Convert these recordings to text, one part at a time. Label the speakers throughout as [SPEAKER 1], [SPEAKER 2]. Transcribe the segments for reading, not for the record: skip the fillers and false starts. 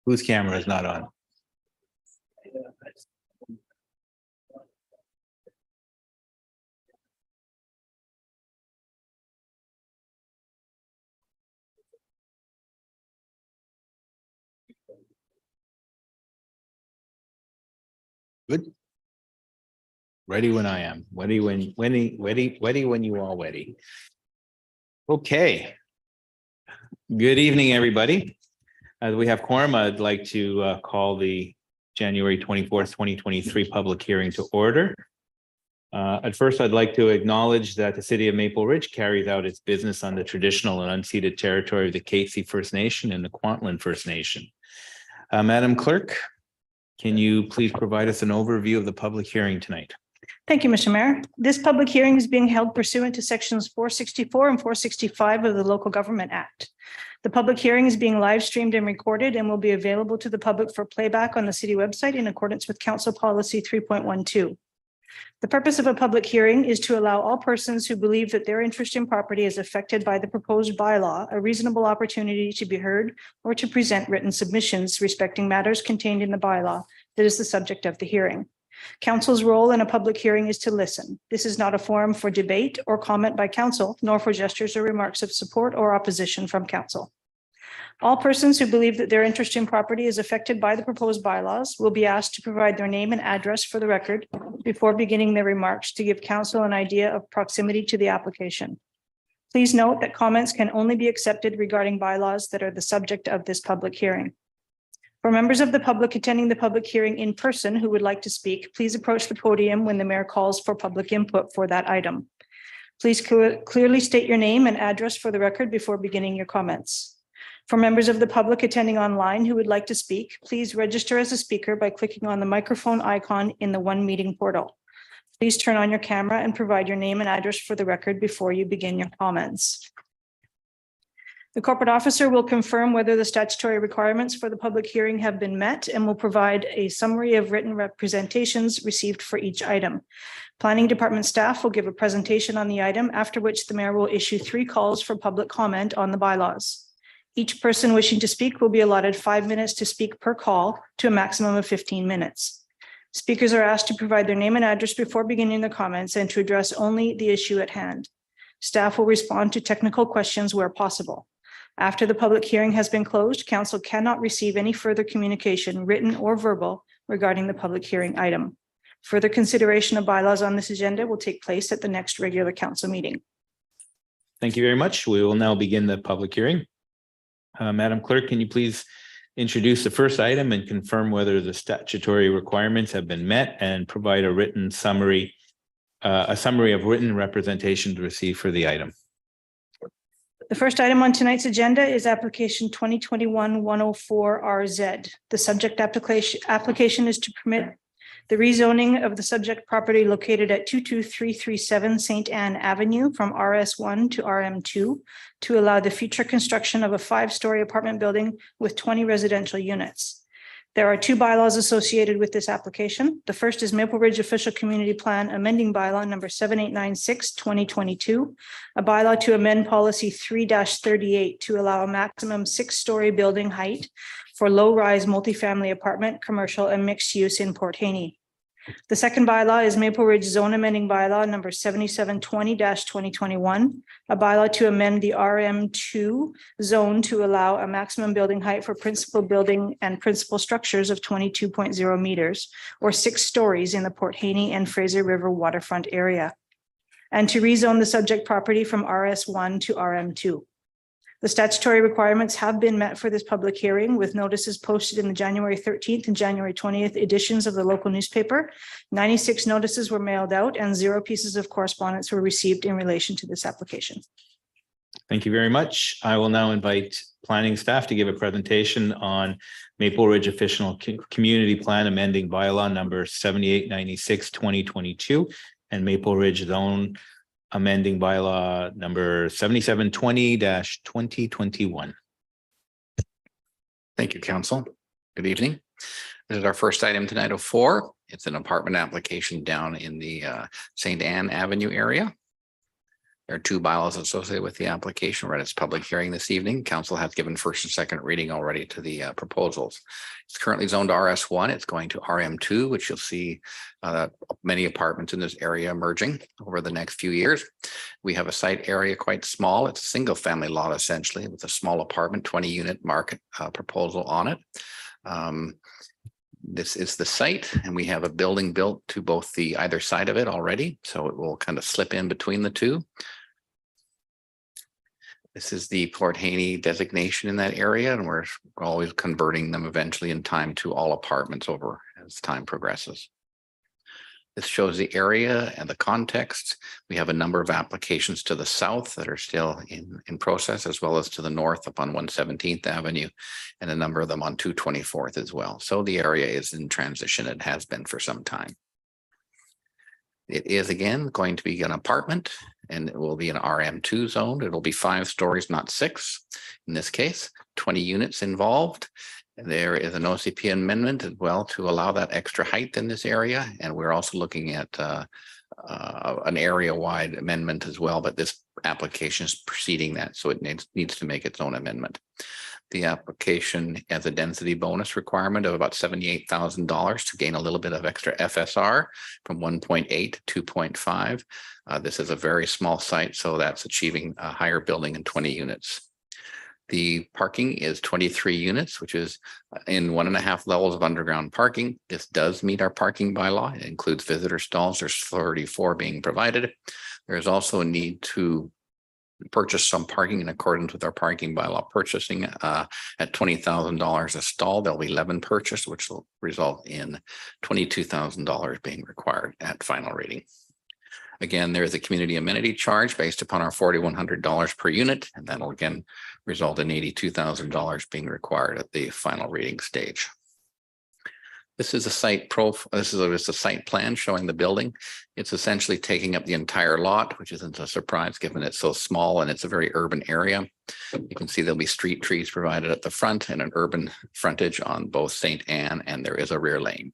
[SPEAKER 1] Whose camera is not on? Good. Ready when I am. Ready when you all ready. Okay. Good evening, everybody. As we have quorum, I'd like to call the January 24th, 2023 public hearing to order. At first, I'd like to acknowledge that the city of Maple Ridge carries out its business on the traditional and unceded territory of the Katzie First Nation and the Kwantlen First Nation. Madam Clerk, can you please provide us an overview of the public hearing tonight?
[SPEAKER 2] Thank you, Mr. Mayor. This public hearing is being held pursuant to sections 464 and 465 of the Local Government Act. The public hearing is being live streamed and recorded and will be available to the public for playback on the city website in accordance with Council Policy 3.12. The purpose of a public hearing is to allow all persons who believe that their interest in property is affected by the proposed bylaw a reasonable opportunity to be heard or to present written submissions respecting matters contained in the bylaw that is the subject of the hearing. Council's role in a public hearing is to listen. This is not a forum for debate or comment by council, nor for gestures or remarks of support or opposition from council. All persons who believe that their interest in property is affected by the proposed bylaws will be asked to provide their name and address for the record before beginning their remarks to give council an idea of proximity to the application. Please note that comments can only be accepted regarding bylaws that are the subject of this public hearing. For members of the public attending the public hearing in person who would like to speak, please approach the podium when the mayor calls for public input for that item. Please clearly state your name and address for the record before beginning your comments. For members of the public attending online who would like to speak, please register as a speaker by clicking on the microphone icon in the One Meeting portal. Please turn on your camera and provide your name and address for the record before you begin your comments. The corporate officer will confirm whether the statutory requirements for the public hearing have been met and will provide a summary of written representations received for each item. Planning department staff will give a presentation on the item, after which the mayor will issue 3 calls for public comment on the bylaws. Each person wishing to speak will be allotted 5 minutes to speak per call to a maximum of 15 minutes. Speakers are asked to provide their name and address before beginning their comments and to address only the issue at hand. Staff will respond to technical questions where possible. After the public hearing has been closed, council cannot receive any further communication, written or verbal, regarding the public hearing item. Further consideration of bylaws on this agenda will take place at the next regular council meeting.
[SPEAKER 1] Thank you very much. We will now begin the public hearing. Madam Clerk, can you please introduce the first item and confirm whether the statutory requirements have been met and provide a written summary, a summary of written representations received for the item?
[SPEAKER 2] The first item on tonight's agenda is application 2021-104RZ. The subject application is to permit the rezoning of the subject property located at 22337 St. Anne Avenue from RS1 to RM2 to allow the future construction of a 5-story apartment building with 20 residential units. There are 2 bylaws associated with this application. The first is Maple Ridge Official Community Plan amending bylaw number 7896/2022, a bylaw to amend policy 3-38 to allow a maximum 6-story building height for low-rise multifamily apartment, commercial, and mixed use in Port Haney. The second bylaw is Maple Ridge Zone Amending Bylaw number 7720-2021, a bylaw to amend the RM2 zone to allow a maximum building height for principal building and principal structures of 22.0 meters or 6 stories in the Port Haney and Fraser River waterfront area, and to rezone the subject property from RS1 to RM2. The statutory requirements have been met for this public hearing, with notices posted in the January 13th and January 20th editions of the local newspaper. 96 notices were mailed out and 0 pieces of correspondence were received in relation to this application.
[SPEAKER 1] Thank you very much. I will now invite planning staff to give a presentation on Maple Ridge Official Community Plan amending bylaw number 7896/2022 and Maple Ridge Zone amending bylaw number 7720-2021.
[SPEAKER 3] Thank you, Council. Good evening. This is our first item tonight of 4. It's an apartment application down in the St. Anne Avenue area. There are two bylaws associated with the application. We're at its public hearing this evening. Council has given first and second reading already to the proposals. It's currently zoned RS1. It's going to RM2, which you'll see many apartments in this area emerging over the next few years. We have a site area quite small. It's a single family lot essentially with a small apartment, 20 unit market proposal on it. This is the site, and we have a building built to both the either side of it already, so it will kind of slip in between the two. This is the Port Haney designation in that area, and we're always converting them eventually in time to all apartments over as time progresses. This shows the area and the context. We have a number of applications to the south that are still in process, as well as to the north up on 117th Avenue, and a number of them on 224th as well. So the area is in transition. It has been for some time. It is again going to be an apartment, and it will be an RM2 zone. It'll be 5 stories, not 6. In this case, 20 units involved. There is an OCP amendment as well to allow that extra height in this area. And we're also looking at an area-wide amendment as well, but this application is preceding that, so it needs to make its own amendment. The application has a density bonus requirement of about $78,000 to gain a little bit of extra FSR from 1.8 to 2.5. This is a very small site, so that's achieving a higher building in 20 units. The parking is 23 units, which is in 1.5 levels of underground parking. This does meet our parking bylaw. It includes visitor stalls. There's 34 being provided. There's also a need to purchase some parking in accordance with our parking bylaw purchasing at $20,000 a stall. There'll be 11 purchased, which will result in $22,000 being required at final reading. Again, there is a community amenity charge based upon our $4,100 per unit, and that'll again result in $82,000 being required at the final reading stage. This is a site This is a site plan showing the building. It's essentially taking up the entire lot, which isn't a surprise given it's so small and it's a very urban area. You can see there'll be street trees provided at the front and an urban frontage on both St. Anne, and there is a rear lane.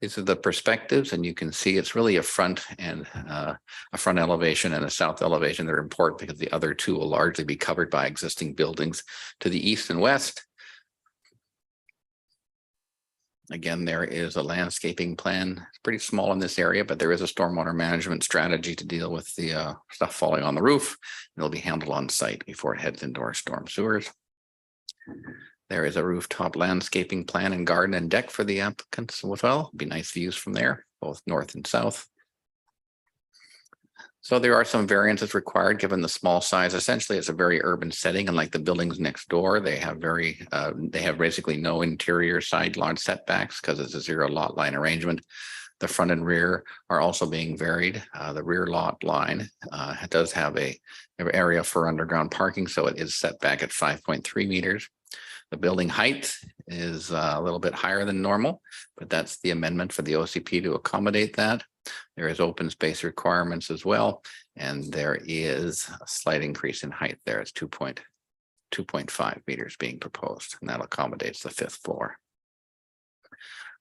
[SPEAKER 3] These are the perspectives, and you can see it's really a front and a front elevation and a south elevation. They're important because the other two will largely be covered by existing buildings to the east and west. Again, there is a landscaping plan. It's pretty small in this area, but there is a stormwater management strategy to deal with the stuff falling on the roof. It'll be handled on site before it heads into our storm sewers. There is a rooftop landscaping plan and garden and deck for the applicants as well. Be nice views from there, both north and south. So there are some variances required given the small size. Essentially, it's a very urban setting, and like the buildings next door, they have basically no interior side lawn setbacks because it's a 0 lot line arrangement. The front and rear are also being varied. The rear lot line does have an area for underground parking, so it is set back at 5.3 meters. The building height is a little bit higher than normal, but that's the amendment for the OCP to accommodate that. There is open space requirements as well, and there is a slight increase in height there. It's 2.5 meters being proposed, and that accommodates the 5th floor.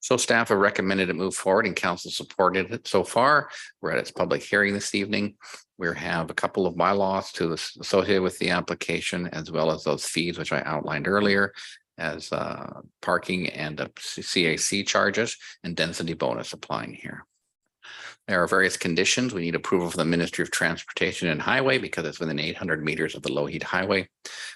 [SPEAKER 3] So staff have recommended it move forward, and council supported it so far. We're at its public hearing this evening. We have a couple of bylaws associated with the application, as well as those fees, which I outlined earlier, as parking and CAC charges and density bonus applying here. There are various conditions. We need approval from the Ministry of Transportation and Highway because it's within 800 meters of the Lougheed Highway.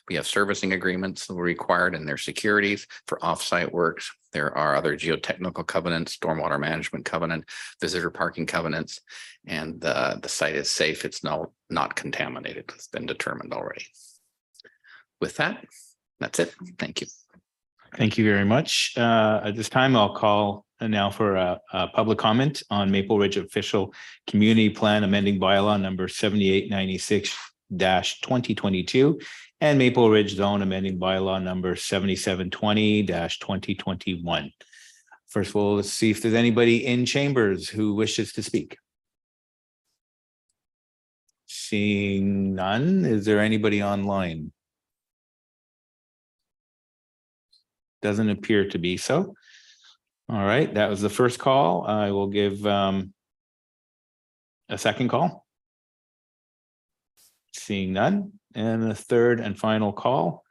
[SPEAKER 3] We have servicing agreements required and their securities for offsite works. There are other geotechnical covenants, stormwater management covenant, visitor parking covenants, and the site is safe. It's not contaminated. It's been determined already. With that, that's it. Thank you.
[SPEAKER 1] Thank you very much. At this time, I'll call now for a public comment on Maple Ridge Official Community Plan amending bylaw number 7896-2022 and Maple Ridge Zone amending bylaw number 7720-2021. First of all, let's see if there's anybody in chambers who wishes to speak. Seeing none, is there anybody online? Doesn't appear to be so. All right, that was the first call. I will give a second call. Seeing none. And the third and final call.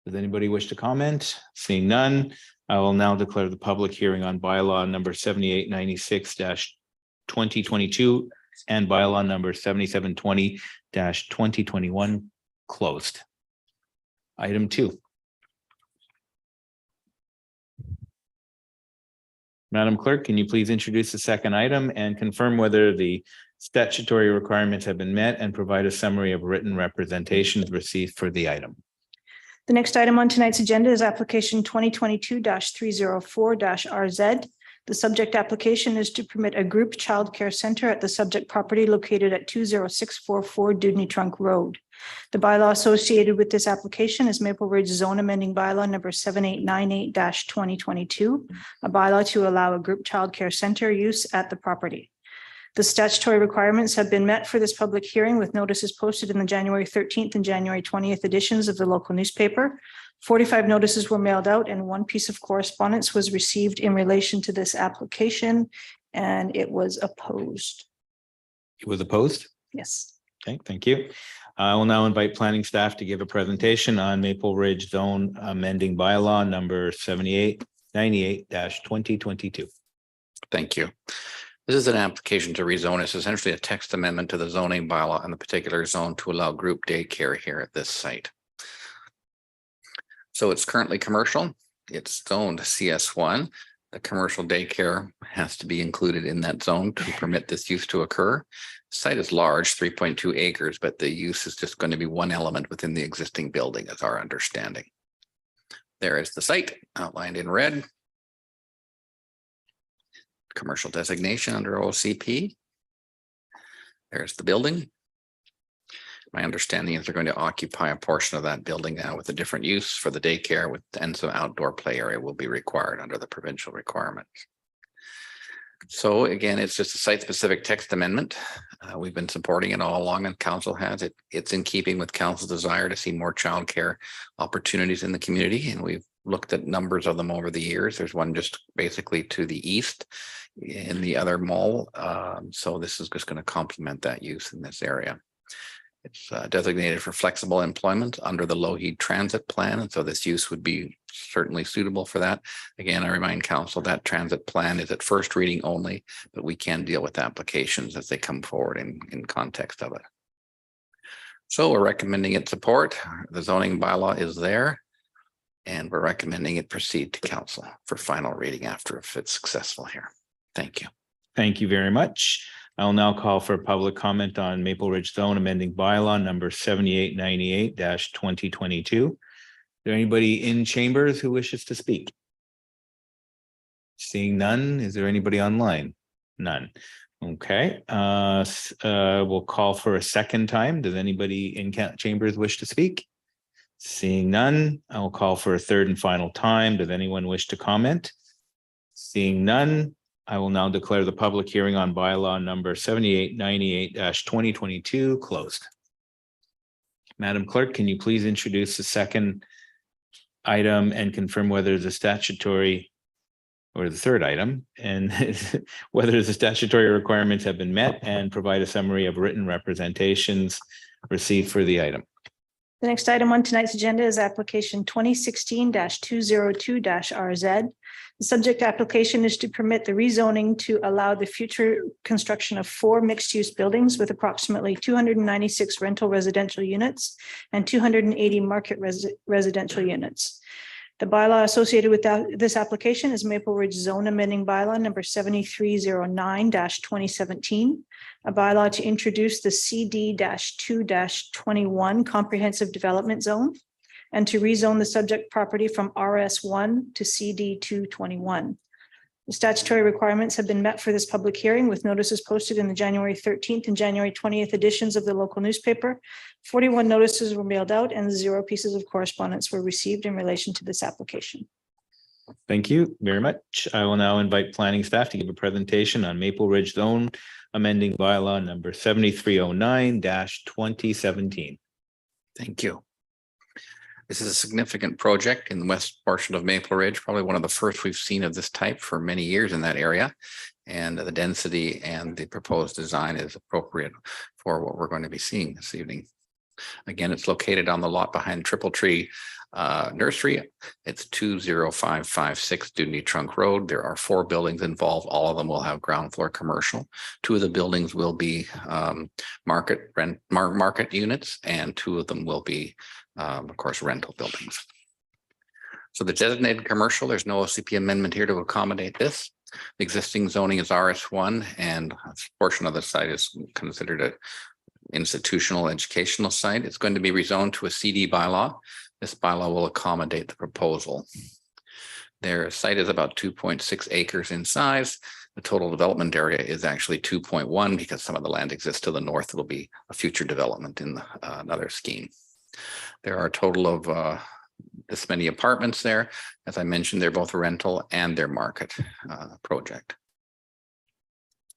[SPEAKER 1] Does anybody wish to comment? Seeing none, I will now declare the public hearing on bylaw number 7896-2022 and bylaw number 7720-2021 closed. Item 2. Madam Clerk, can you please introduce the second item and confirm whether the statutory requirements have been met and provide a summary of written representations received for the item?
[SPEAKER 2] The next item on tonight's agenda is application 2022-304-RZ. The subject application is to permit a group childcare center at the subject property located at 20644 Dudney Trunk Road. The bylaw associated with this application is Maple Ridge Zone Amending Bylaw number 7898-2022, a bylaw to allow a group childcare center use at the property. The statutory requirements have been met for this public hearing with notices posted in the January 13th and January 20th editions of the local newspaper. 45 notices were mailed out and one piece of correspondence was received in relation to this application, and it was opposed.
[SPEAKER 1] It was opposed?
[SPEAKER 2] Yes.
[SPEAKER 1] Okay, thank you. I will now invite planning staff to give a presentation on Maple Ridge Zone Amending Bylaw number 7898-2022.
[SPEAKER 3] Thank you. This is an application to rezone. It's essentially a text amendment to the zoning bylaw in the particular zone to allow group daycare here at this site. So it's currently commercial. It's zoned CS1. The commercial daycare has to be included in that zone to permit this use to occur. The site is large, 3.2 acres, but the use is just going to be one element within the existing building, is our understanding. There is the site outlined in red. Commercial designation under OCP. There's the building. My understanding is they're going to occupy a portion of that building now with a different use for the daycare, and some outdoor play area will be required under the provincial requirements. So again, it's just a site-specific text amendment. We've been supporting it all along, and council has it. It's in keeping with council's desire to see more childcare opportunities in the community, and we've looked at numbers of them over the years. There's one just basically to the east in the other mall. So this is just going to complement that use in this area. It's designated for flexible employment under the Lougheed Transit Plan, and so this use would be certainly suitable for that. Again, I remind council that transit plan is at first reading only, but we can deal with applications as they come forward in context of it. So we're recommending its support. The zoning bylaw is there, and we're recommending it proceed to council for final reading after if it's successful here. Thank you.
[SPEAKER 1] Thank you very much. I'll now call for public comment on Maple Ridge Zone Amending Bylaw number 7898-2022. Is there anybody in chambers who wishes to speak? Seeing none, is there anybody online? None. Okay, we'll call for a second time. Does anybody in chambers wish to speak? Seeing none, I will call for a third and final time. Does anyone wish to comment? Seeing none, I will now declare the public hearing on bylaw number 7898-2022 closed. Madam Clerk, can you please introduce the second item and confirm whether the statutory, or the third item, and whether the statutory requirements have been met, and provide a summary of written representations received for the item?
[SPEAKER 2] The next item on tonight's agenda is application 2016-202-RZ. The subject application is to permit the rezoning to allow the future construction of 4 mixed-use buildings with approximately 296 rental residential units and 280 market residential units. The bylaw associated with this application is Maple Ridge Zone Amending Bylaw number 7309-2017, a bylaw to introduce the CD-2-21 Comprehensive Development Zone and to rezone the subject property from RS1 to CD-221. The statutory requirements have been met for this public hearing with notices posted in the January 13th and January 20th editions of the local newspaper. 41 notices were mailed out and 0 pieces of correspondence were received in relation to this application.
[SPEAKER 1] Thank you very much. I will now invite planning staff to give a presentation on Maple Ridge Zone Amending Bylaw number 7309-2017.
[SPEAKER 3] Thank you. This is a significant project in the west portion of Maple Ridge, probably one of the first we've seen of this type for many years in that area. And the density and the proposed design is appropriate for what we're going to be seeing this evening. Again, it's located on the lot behind Triple Tree Nursery. It's 20556 Dewey Trunk Road. There are 4 buildings involved. All of them will have ground floor commercial. 2 of the buildings will be market units, and 2 of them will be, of course, rental buildings. So the designated commercial, there's no OCP amendment here to accommodate this. The existing zoning is RS1, and a portion of the site is considered a institutional educational site. It's going to be rezoned to a CD bylaw. This bylaw will accommodate the proposal. Their site is about 2.6 acres in size. The total development area is actually 2.1 because some of the land exists to the north. It'll be a future development in another scheme. There are a total of this many apartments there. As I mentioned, they're both rental and their market project.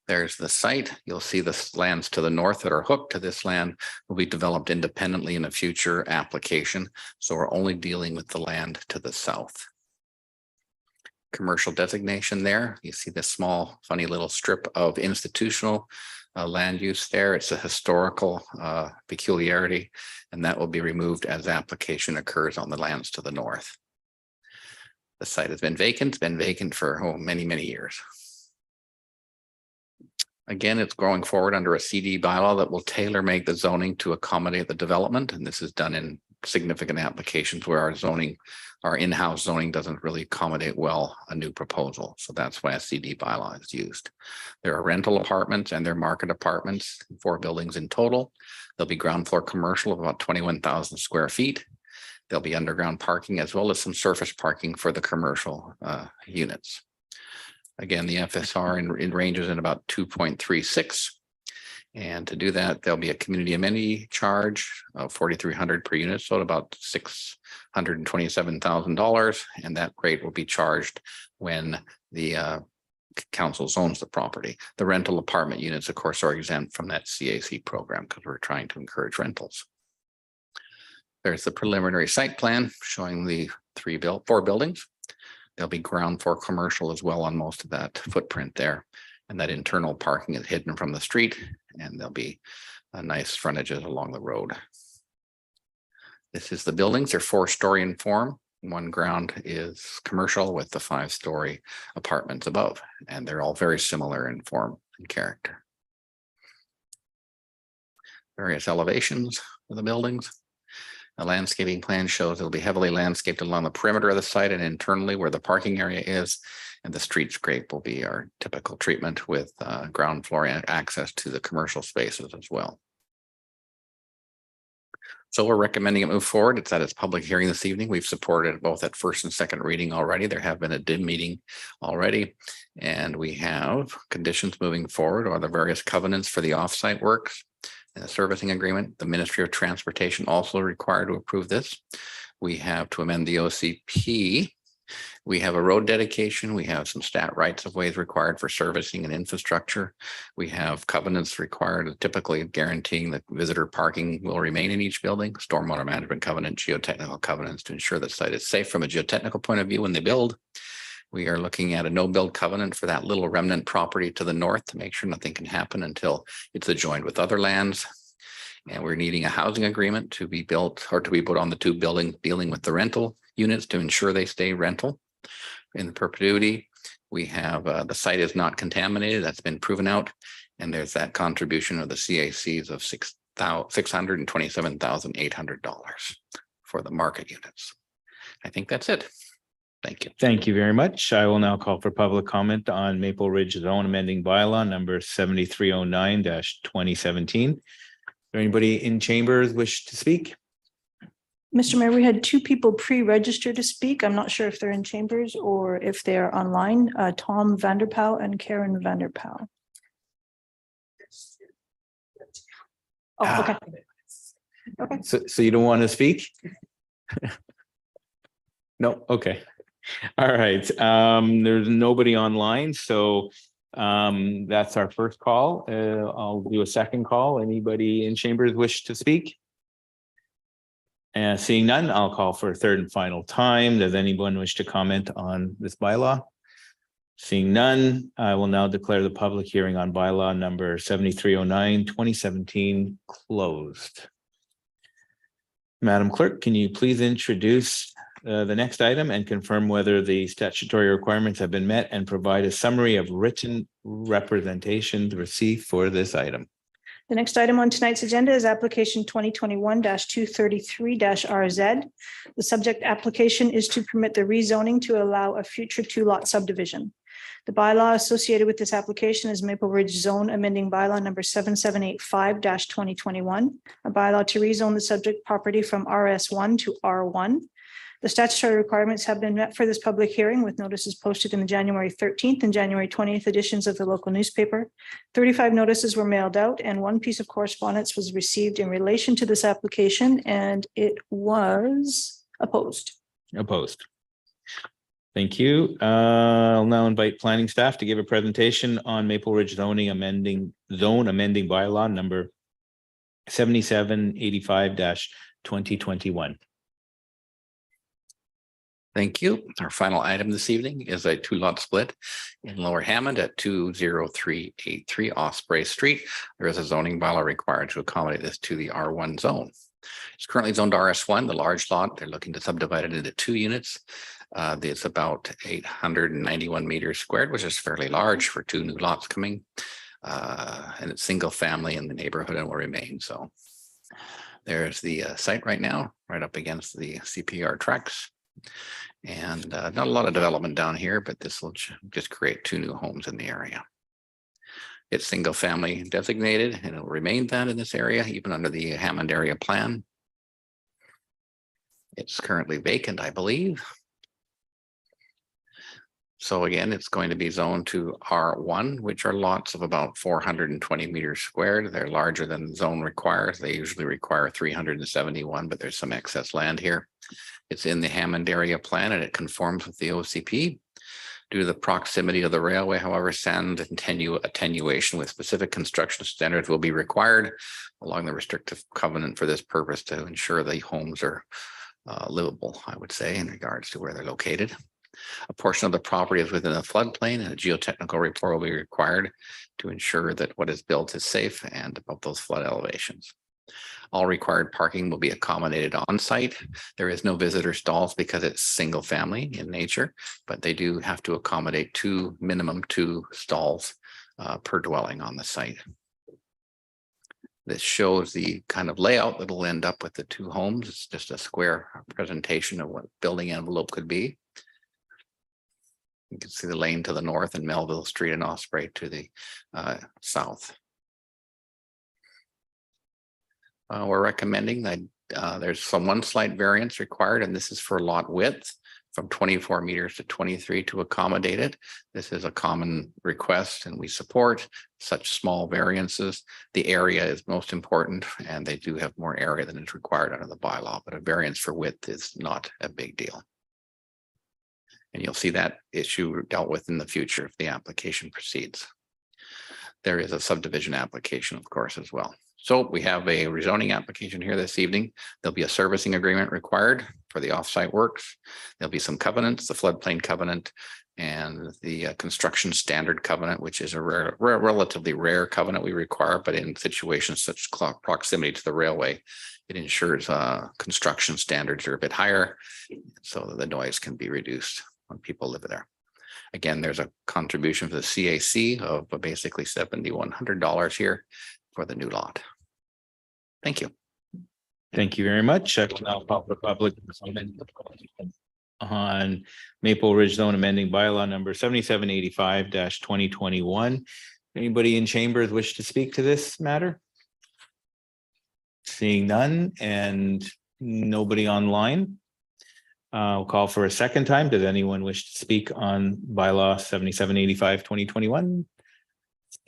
[SPEAKER 3] There's the site. You'll see the lands to the north that are hooked to this land will be developed independently in a future application. So we're only dealing with the land to the south. Commercial designation there. You see this small, funny little strip of institutional land use there. It's a historical peculiarity, and that will be removed as application occurs on the lands to the north. The site has been vacant for many, many years. Again, it's going forward under a CD bylaw that will tailor make the zoning to accommodate the development. And this is done in significant applications where our in-house zoning doesn't really accommodate well a new proposal. So that's why a CD bylaw is used. There are rental apartments and there are market apartments, 4 buildings in total. There'll be ground floor commercial of about 21,000 square feet. There'll be underground parking as well as some surface parking for the commercial units. Again, the FSR in ranges in about 2.36. And to do that, there'll be a community amenity charge of $4,300 per unit, so at about $627,000. And that rate will be charged when the council owns the property. The rental apartment units, of course, are exempt from that CAC program because we're trying to encourage rentals. There's the preliminary site plan showing the 4 buildings. There'll be ground floor commercial as well on most of that footprint there. And that internal parking is hidden from the street, and there'll be a nice frontages along the road. This is the buildings. They're 4-story in form. One ground is commercial with the 5-story apartments above, and they're all very similar in form and character. Various elevations of the buildings. The landscaping plan shows it'll be heavily landscaped along the perimeter of the site and internally where the parking area is. And the streetscape will be our typical treatment with ground floor access to the commercial spaces as well. So we're recommending it move forward. It's at its public hearing this evening. We've supported it both at first and second reading already. There have been a DIM meeting already. And we have conditions moving forward or the various covenants for the offsite works. And the servicing agreement, the Ministry of Transportation also required to approve this. We have to amend the OCP. We have a road dedication. We have some stat rights of ways required for servicing and infrastructure. We have covenants required, typically guaranteeing that visitor parking will remain in each building, stormwater management covenant, geotechnical covenants to ensure the site is safe from a geotechnical point of view when they build. We are looking at a no-build covenant for that little remnant property to the north to make sure nothing can happen until it's adjoined with other lands. And we're needing a housing agreement to be built or to be put on the 2 buildings dealing with the rental units to ensure they stay rental in perpetuity. We have the site is not contaminated. That's been proven out. And there's that contribution of the CACs of $627,800 for the market units. I think that's it. Thank you.
[SPEAKER 1] Thank you very much. I will now call for public comment on Maple Ridge Zone Amending Bylaw number 7309-2017. Is there anybody in chambers wish to speak?
[SPEAKER 2] Mr. Mayor, we had 2 people pre-registered to speak. I'm not sure if they're in chambers or if they're online, Tom Vanderpauw and Karen Vanderpauw. Oh, okay. Okay.
[SPEAKER 1] So you don't want to speak? No, okay. All right. There's nobody online, so that's our first call. I'll do a second call. Anybody in chambers wish to speak? And seeing none, I'll call for a third and final time. Does anyone wish to comment on this bylaw? Seeing none, I will now declare the public hearing on bylaw number 7309-2017 closed. Madam Clerk, can you please introduce the next item and confirm whether the statutory requirements have been met and provide a summary of written representations received for this item?
[SPEAKER 2] The next item on tonight's agenda is application 2021-233-RZ. The subject application is to permit the rezoning to allow a future two-lot subdivision. The bylaw associated with this application is Maple Ridge Zone Amending Bylaw number 7785-2021, a bylaw to rezone the subject property from RS1 to R1. The statutory requirements have been met for this public hearing with notices posted in the January 13th and January 20th editions of the local newspaper. 35 notices were mailed out and one piece of correspondence was received in relation to this application, and it was opposed.
[SPEAKER 1] Opposed. Thank you. I'll now invite planning staff to give a presentation on Maple Ridge zone amending bylaw number 7785-2021.
[SPEAKER 3] Thank you. Our final item this evening is a two-lot split in Lower Hammond at 20383 Osprey Street. There is a zoning bylaw required to accommodate this to the R1 zone. It's currently zoned RS1, the large lot. They're looking to subdivide it into 2 units. It's about 891 meters squared, which is fairly large for 2 new lots coming. And it's single family in the neighborhood and will remain so. There's the site right now, right up against the CPR tracks. And not a lot of development down here, but this will just create 2 new homes in the area. It's single family designated and it will remain that in this area, even under the Hammond area plan. It's currently vacant, I believe. So again, it's going to be zoned to R1, which are lots of about 420 meters squared. They're larger than the zone requires. They usually require 371, but there's some excess land here. It's in the Hammond area plan and it conforms with the OCP. Due to the proximity of the railway, however, sand attenuation with specific construction standards will be required along the restrictive covenant for this purpose to ensure the homes are livable, I would say, in regards to where they're located. A portion of the property is within a floodplain and a geotechnical report will be required to ensure that what is built is safe and above those flood elevations. All required parking will be accommodated on site. There is no visitor stalls because it's single family in nature, but they do have to accommodate minimum two stalls per dwelling on the site. This shows the kind of layout that will end up with the 2 homes. It's just a square presentation of what building envelope could be. You can see the lane to the north and Melville Street and Osprey to the south. We're recommending that there's one slight variance required, and this is for lot width from 24 meters to 23 to accommodate it. This is a common request and we support such small variances. The area is most important and they do have more area than is required under the bylaw, but a variance for width is not a big deal. And you'll see that issue dealt with in the future if the application proceeds. There is a subdivision application, of course, as well. So we have a rezoning application here this evening. There'll be a servicing agreement required for the offsite works. There'll be some covenants, the floodplain covenant and the construction standard covenant, which is a relatively rare covenant we require, but in situations such proximity to the railway, it ensures construction standards are a bit higher so that the noise can be reduced when people live there. Again, there's a contribution for the CAC of basically $7,100 here for the new lot. Thank you.
[SPEAKER 1] Thank you very much. I will now call for public comment on Maple Ridge Zone amending bylaw number 7785-2021. Anybody in chambers wish to speak to this matter? Seeing none and nobody online. I'll call for a second time. Does anyone wish to speak on bylaw 7785-2021?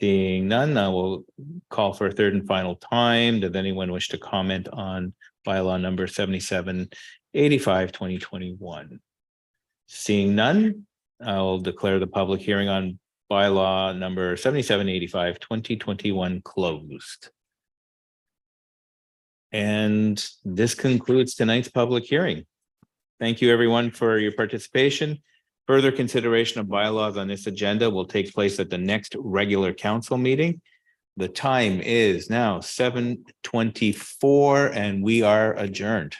[SPEAKER 1] Seeing none, I will call for a third and final time. Does anyone wish to comment on bylaw number 7785-2021? Seeing none, I'll declare the public hearing on bylaw number 7785-2021 closed. And this concludes tonight's public hearing. Thank you, everyone, for your participation. Further consideration of bylaws on this agenda will take place at the next regular council meeting, The time is now 7:24 and we are adjourned.